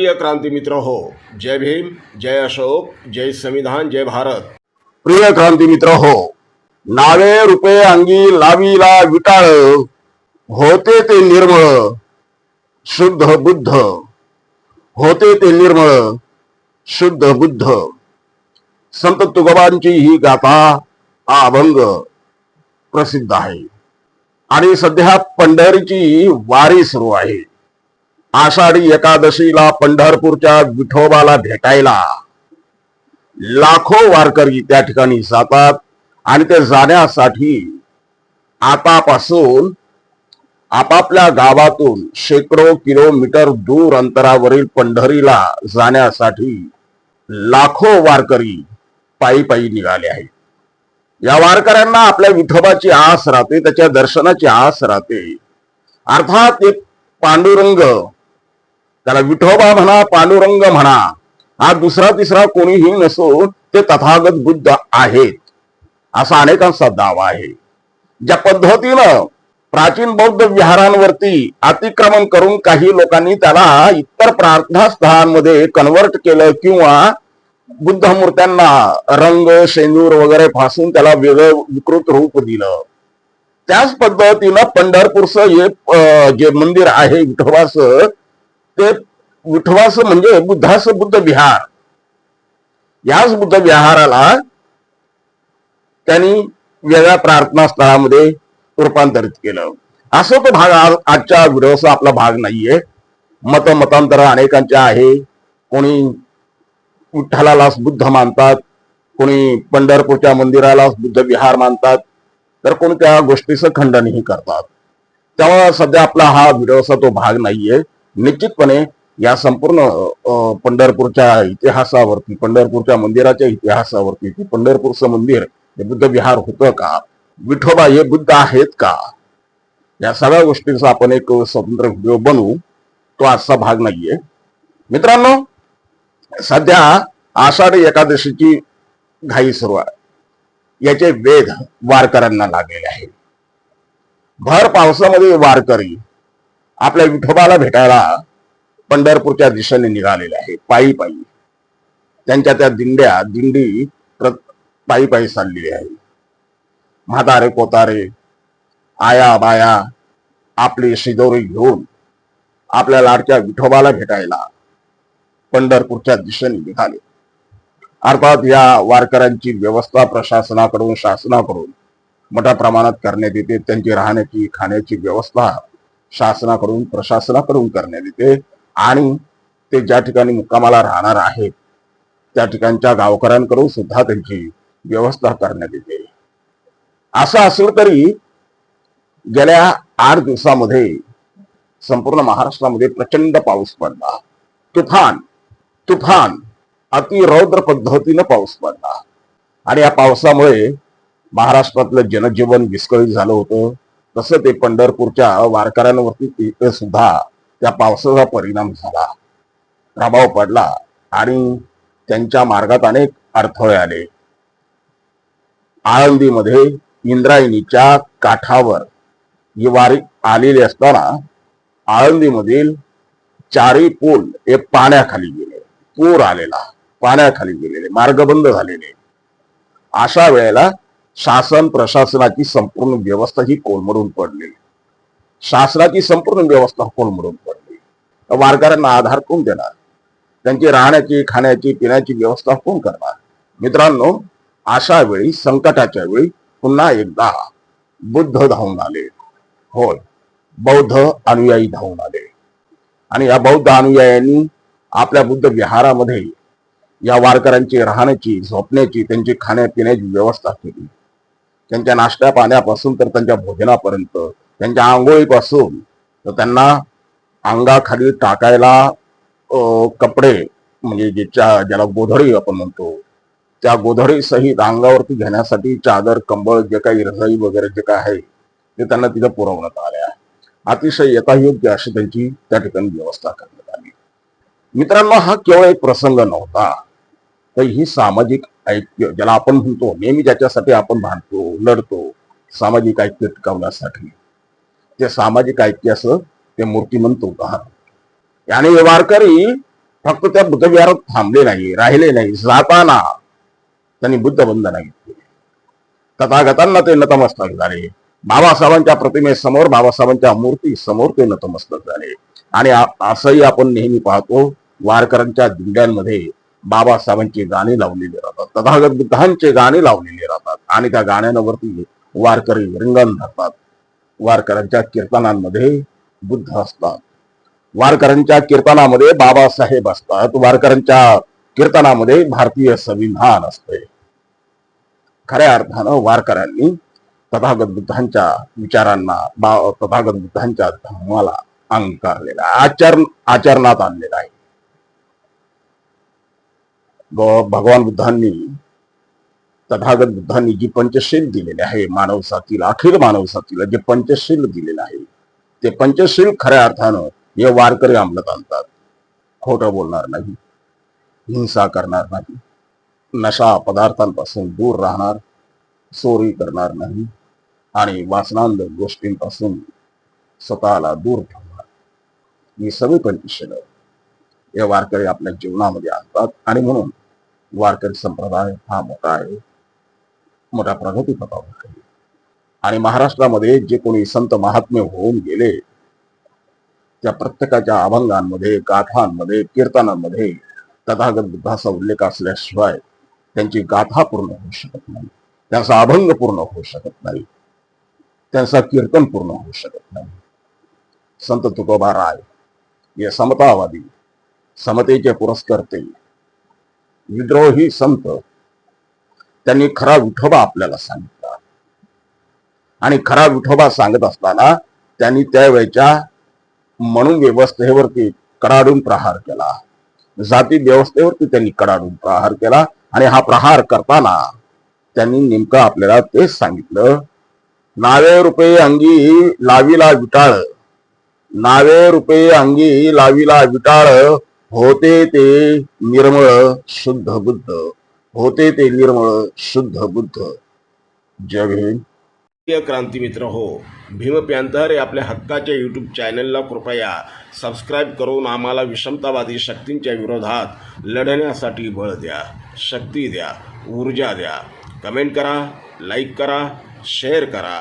प्रिय क्रांती मित्र हो, जय भीम, जय अशोक, जय संविधान, जय भारत। प्रिय क्रांती मित्र हो, नावे रूपे अंगी लावीला विटाळ, होते ते निर्मळ शुद्ध बुद्ध, होते ते निर्मळ शुद्ध बुद्ध। संत तुकोबांची ही गाथा हा अभंग प्रसिद्ध आहे आणि सध्या पंढरीची वारी सुरू आहे। आषाढी एकादशीला पंढरपूरच्या विठोबाला भेटायला लाखो वारकरी त्या ठिकाणी जातात आणि ते जाण्यासाठी आतापासून आपापल्या गावातून शेकडो किलोमीटर दूर अंतरावरील पंढरीला जाण्यासाठी लाखो वारकरी पायी पायी निघाले आहेत। या वारकऱ्यांना आपल्या विठोबाची आस राहते, त्याच्या दर्शनाची आस राहते। अर्थात एक पांडुरंग, त्याला विठोबा म्हणा, पांडुरंग म्हणा, हा दुसरा तिसरा कोणीही नसून ते तथागत बुद्ध आहेत असा अनेकांचा दावा आहे। ज्या पद्धतीनं प्राचीन बौद्ध विहारांवरती अतिक्रमण करून काही लोकांनी त्याला इतर प्रार्थना स्थळांमध्ये कन्वर्ट केलं किंवा बुद्ध मूर्त्यांना रंग शेंदूर वगैरे फासून त्याला वेगळं विकृत रूप दिलं, त्याच पद्धतीनं पंढरपूरचं जे मंदिर आहे विठोबाचं, ते विठोबाचं म्हणजे बुद्धाचं बुद्ध विहार, याच बुद्ध विहाराला त्यांनी वेगळ्या प्रार्थना स्थळामध्ये रूपांतरित केलं। असं तो भाग आजच्या व्हिडिओचा आपला भाग नाहीये। मतांतर अनेकांचे आहे। कोणी विठ्ठलालाच बुद्ध मानतात, कोणी पंढरपूरच्या मंदिरालाच बुद्ध विहार मानतात, तर कोणी त्या गोष्टीचं खंडनही करतात। तेव्हा सध्या आपला हा व्हिडिओचा तो भाग नाहीये। निश्चितपणे या संपूर्ण पंढरपूरच्या इतिहासावरती, पंढरपूरच्या मंदिराच्या इतिहासावरती, की पंढरपूरचं मंदिर हे बुद्ध विहार होतं का, विठोबा हे बुद्ध आहेत का, या सगळ्या गोष्टींचा आपण एक स्वतंत्र व्हिडिओ बनवू। तो आजचा भाग नाहीये मित्रांनो। सध्या आषाढी एकादशीची घाई सुरू आहे, याचे वेध वारकऱ्यांना लागलेले आहेत। भर पावसामध्ये वारकरी आपल्या विठोबाला भेटायला पंढरपूरच्या दिशेने निघालेले आहे, पायी पायी। त्यांच्या त्या दिंडी पायी पायी चाललेली आहे। म्हातारे कोतारे, आया बाया आपली शिदोरी घेऊन आपल्या लाडक्या विठोबाला भेटायला पंढरपूरच्या दिशेने निघाले। अर्थात या वारकऱ्यांची व्यवस्था प्रशासनाकडून, शासनाकडून मोठ्या प्रमाणात करण्यात येते। त्यांची राहण्याची खाण्याची व्यवस्था शासनाकडून, प्रशासनाकडून करण्यात येते आणि ते ज्या ठिकाणी मुक्कामाला राहणार आहेत त्या ठिकाणच्या गावकऱ्यांकडून सुद्धा त्यांची व्यवस्था करण्यात येते। असं असलं तरी गेल्या 8 दिवसामध्ये संपूर्ण महाराष्ट्रामध्ये प्रचंड पाऊस पडला। तुफान अतिरौद्र पद्धतीनं पाऊस पडला आणि या पावसामुळे महाराष्ट्रातलं जनजीवन विस्कळीत झालं होतं। तसं ते पंढरपूरच्या वारकऱ्यांवरती सुद्धा त्या पावसाचा परिणाम झाला, प्रभाव पडला आणि त्यांच्या मार्गात अनेक अडथळे आले। आळंदीमध्ये इंद्रायणीच्या काठावर ही वारी आलेली असताना आळंदीमधील 4 पूल हे पाण्याखाली गेले, पूर आलेला, पाण्याखाली गेलेले, मार्ग बंद झालेले। अशा वेळेला शासन प्रशासनाची संपूर्ण व्यवस्था ही कोलमडून पडली, शासनाची संपूर्ण व्यवस्था कोलमडून पडली। वारकऱ्यांना आधार कोण देणार, त्यांची राहण्याची खाण्याची पिण्याची व्यवस्था कोण करणार। मित्रांनो, अशा वेळी, संकटाच्या वेळी पुन्हा एकदा बुद्ध धावून आले, होय, बौद्ध अनुयायी धावून आले आणि या बौद्ध अनुयायांनी आपल्या बुद्ध विहारामध्ये या वारकऱ्यांची राहण्याची, झोपण्याची, त्यांची खाण्यापिण्याची व्यवस्था केली। त्यांच्या नाश्त्या पाण्यापासून तर त्यांच्या भोजनापर्यंत, त्यांच्या आंघोळीपासून तर त्यांना अंगाखाली टाकायला कपडे, म्हणजे ज्याला गोधडी आपण म्हणतो, त्या गोधडी सहित अंगावरती घेण्यासाठी चादर, कंबळ, जे काही रजाई वगैरे जे काय आहे ते त्यांना तिथे पुरवण्यात आले। अतिशय यथायोग्य अशी त्यांची त्या ठिकाणी व्यवस्था करण्यात आली। मित्रांनो, हा केवळ एक प्रसंग नव्हता, तर ही सामाजिक ऐक्य, ज्याला आपण म्हणतो नेहमी, ज्याच्यासाठी आपण भांडतो, लढतो, सामाजिक ऐक्य टिकवण्यासाठी, ते सामाजिक ऐक्याचं ते मूर्तिमंत उदाहरण। याने वारकरी फक्त त्या बुद्धविहारात थांबले नाही, राहिले नाही, जाताना त्यांनी बुद्ध वंदना घेतली. तथागतांना ते नतमस्तक झाले. बाबासाहेबांच्या प्रतिमेसमोर, बाबासाहेबांच्या मूर्ती समोर ते नतमस्तक झाले. आणि असंही आपण नेहमी पाहतो, वारकऱ्यांच्या दिंड्यांमध्ये बाबासाहेबांची गाणी लावलेली राहतात, तथागत बुद्धांचे गाणे लावलेले राहतात आणि त्या गाण्यांवरती वारकरी रिंगण धरतात. वारकऱ्यांच्या कीर्तनांमध्ये बुद्ध असतात, वारकऱ्यांच्या कीर्तनामध्ये बाबासाहेब असतात, वारकऱ्यांच्या कीर्तनामध्ये भारतीय संविधान असते. खऱ्या अर्थानं वारकऱ्यांनी तथागत बुद्धांच्या विचारांना, तथागत बुद्धांच्या धर्माला अंगीकारलेला, आचरणात आणलेला आहे. भगवान बुद्धांनी, तथागत बुद्धांनी जी पंचशील दिलेले आहे मानव जातीला, अखिल मानव जातीला जे पंचशील दिलेलं आहे, ते पंचशील खऱ्या अर्थानं हे वारकरी अंमलात आणतात. खोटं बोलणार नाही, हिंसा करणार नाही, नशा पदार्थांपासून दूर राहणार, चोरी करणार नाही आणि वासनांद गोष्टींपासून स्वतःला दूर ठेवणार, ही सगळी पंचशील हे वारकरी आपल्या जीवनामध्ये आणतात. आणि म्हणून वारकरी संप्रदाय हा मोठा आहे, मोठ्या प्रगतीपथावर आहे. आणि महाराष्ट्रामध्ये जे कोणी संत महात्मे होऊन गेले, त्या प्रत्येकाच्या अभंगांमध्ये, गाथांमध्ये, कीर्तनांमध्ये तथागत बुद्धाचा उल्लेख असल्याशिवाय त्यांची गाथा पूर्ण होऊ शकत नाही, त्यांचा अभंग पूर्ण होऊ शकत नाही, त्यांचा कीर्तन पूर्ण होऊ शकत नाही. संत तुकोबा राय हे समतावादी, समतेचे पुरस्कर्ते, विद्रोही संत, त्यांनी खरा विठोबा आपल्याला सांगितला. आणि खरा विठोबा सांगत असताना त्यांनी त्यावेळच्या म्हणून व्यवस्थेवरती कडाडून प्रहार केला, जाती व्यवस्थेवरती त्यांनी कडाडून प्रहार केला. आणि हा प्रहार करताना त्यांनी नेमकं आपल्याला तेच सांगितलं, नावे रुपये अंगी लाविला विटाळ, नावे रुपये अंगी लाविला विटाळ, होते ते निर्मळ शुद्ध बुद्ध, होते ते निर्मळ शुद्ध बुद्ध. जय भीम. क्रांती मित्र हो, भीम पॅंथर हे आपल्या हक्काच्या यूट्यूब चॅनलला कृपया सबस्क्राईब करून आम्हाला विषमतावादी शक्तींच्या विरोधात लढण्यासाठी बळ द्या, शक्ती द्या, ऊर्जा द्या. कमेंट करा, लाईक करा, शेअर करा.